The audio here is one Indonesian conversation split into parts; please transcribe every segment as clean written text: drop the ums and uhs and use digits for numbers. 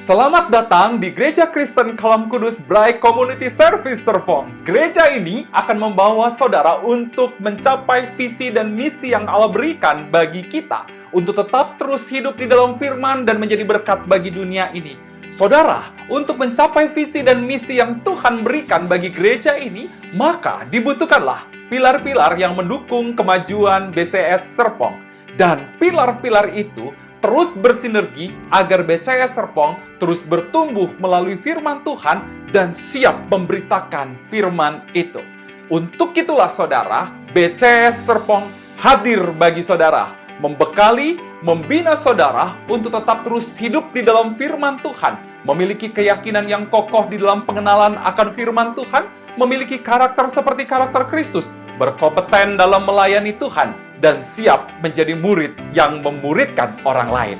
Selamat datang di Gereja Kristen Kalam Kudus Brai Community Service Serpong. Gereja ini akan membawa saudara untuk mencapai visi dan misi yang Allah berikan bagi kita untuk tetap terus hidup di dalam firman dan menjadi berkat bagi dunia ini. Saudara, untuk mencapai visi dan misi yang Tuhan berikan bagi gereja ini, maka dibutuhkanlah pilar-pilar yang mendukung kemajuan BCS Serpong. Dan pilar-pilar itu terus bersinergi agar BCS Serpong terus bertumbuh melalui firman Tuhan dan siap memberitakan firman itu. Untuk itulah saudara, BCS Serpong hadir bagi saudara, membekali, membina saudara untuk tetap terus hidup di dalam firman Tuhan, memiliki keyakinan yang kokoh di dalam pengenalan akan firman Tuhan, memiliki karakter seperti karakter Kristus, berkompeten dalam melayani Tuhan, dan siap menjadi murid yang memuridkan orang lain.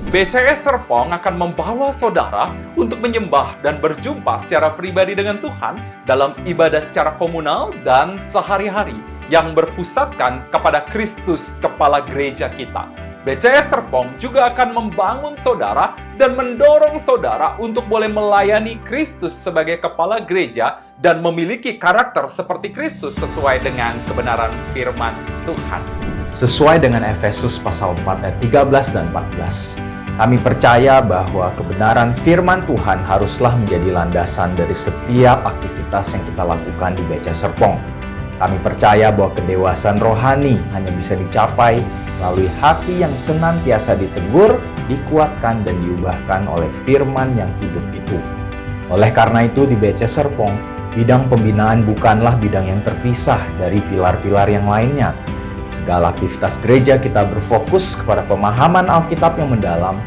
BCS Serpong akan membawa saudara untuk menyembah dan berjumpa secara pribadi dengan Tuhan dalam ibadah secara komunal dan sehari-hari yang berpusatkan kepada Kristus, kepala gereja kita. BCS Serpong juga akan membangun saudara dan mendorong saudara untuk boleh melayani Kristus sebagai kepala gereja dan memiliki karakter seperti Kristus sesuai dengan kebenaran firman Tuhan. Sesuai dengan Efesus pasal 4 ayat 13 dan 14, kami percaya bahwa kebenaran firman Tuhan haruslah menjadi landasan dari setiap aktivitas yang kita lakukan di BCS Serpong. Kami percaya bahwa kedewasaan rohani hanya bisa dicapai melalui hati yang senantiasa ditegur, dikuatkan, dan diubahkan oleh firman yang hidup itu. Oleh karena itu, di BCS Serpong, bidang pembinaan bukanlah bidang yang terpisah dari pilar-pilar yang lainnya. Segala aktivitas gereja kita berfokus kepada pemahaman Alkitab yang mendalam,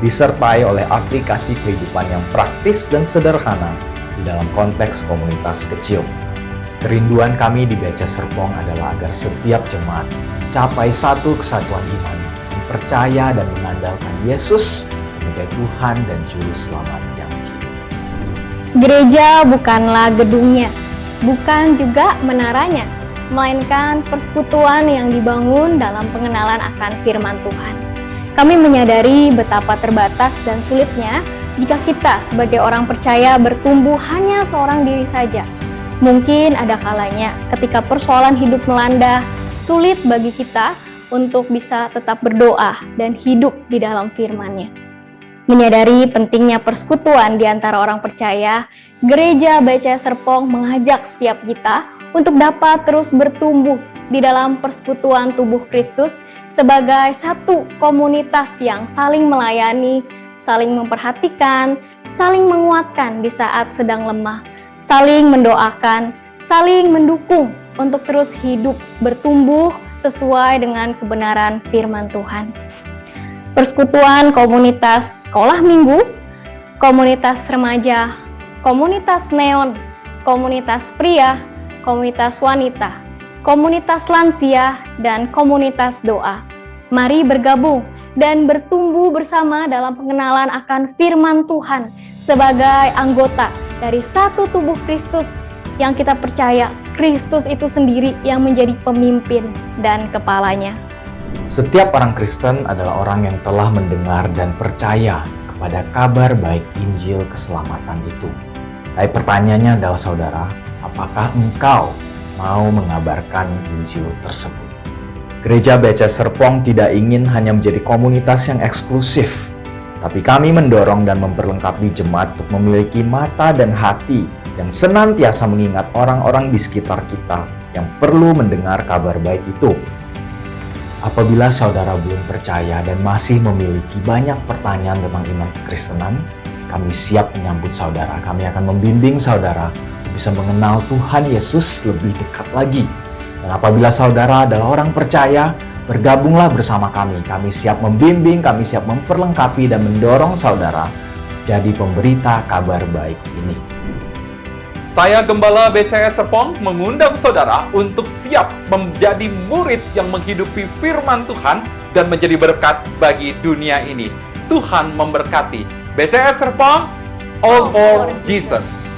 disertai oleh aplikasi kehidupan yang praktis dan sederhana di dalam konteks komunitas kecil. Kerinduan kami di BCS Serpong adalah agar setiap jemaat mencapai satu kesatuan iman, percaya dan mengandalkan Yesus sebagai Tuhan dan Juru Selamat yang hidup. Gereja bukanlah gedungnya, bukan juga menaranya, melainkan persekutuan yang dibangun dalam pengenalan akan firman Tuhan. Kami menyadari betapa terbatas dan sulitnya jika kita sebagai orang percaya bertumbuh hanya seorang diri saja. Mungkin ada kalanya ketika persoalan hidup melanda, sulit bagi kita untuk bisa tetap berdoa dan hidup di dalam firman-Nya. Menyadari pentingnya persekutuan di antara orang percaya, Gereja BCS Serpong mengajak setiap kita untuk dapat terus bertumbuh di dalam persekutuan tubuh Kristus sebagai satu komunitas yang saling melayani, saling memperhatikan, saling menguatkan di saat sedang lemah, saling mendoakan, saling mendukung untuk terus hidup bertumbuh sesuai dengan kebenaran firman Tuhan. Persekutuan komunitas sekolah minggu, komunitas remaja, komunitas neon, komunitas pria, komunitas wanita, komunitas lansia, dan komunitas doa. Mari bergabung dan bertumbuh bersama dalam pengenalan akan firman Tuhan sebagai anggota dari satu tubuh Kristus yang kita percaya Kristus itu sendiri yang menjadi pemimpin dan kepalanya. Setiap orang Kristen adalah orang yang telah mendengar dan percaya kepada kabar baik Injil keselamatan itu. Tapi pertanyaannya adalah saudara, apakah engkau mau mengabarkan Injil tersebut? Gereja BCS Serpong tidak ingin hanya menjadi komunitas yang eksklusif, tapi kami mendorong dan memperlengkapi jemaat untuk memiliki mata dan hati yang senantiasa mengingat orang-orang di sekitar kita yang perlu mendengar kabar baik itu. Apabila saudara belum percaya dan masih memiliki banyak pertanyaan tentang iman kekristenan, kami siap menyambut saudara. Kami akan membimbing saudara untuk bisa mengenal Tuhan Yesus lebih dekat lagi. Dan apabila saudara adalah orang percaya, bergabunglah bersama kami. Kami siap membimbing, kami siap memperlengkapi dan mendorong saudara jadi pemberita kabar baik ini. Saya Gembala BCS Serpong mengundang saudara untuk siap menjadi murid yang menghidupi firman Tuhan dan menjadi berkat bagi dunia ini. Tuhan memberkati. BCS Serpong, all for Jesus.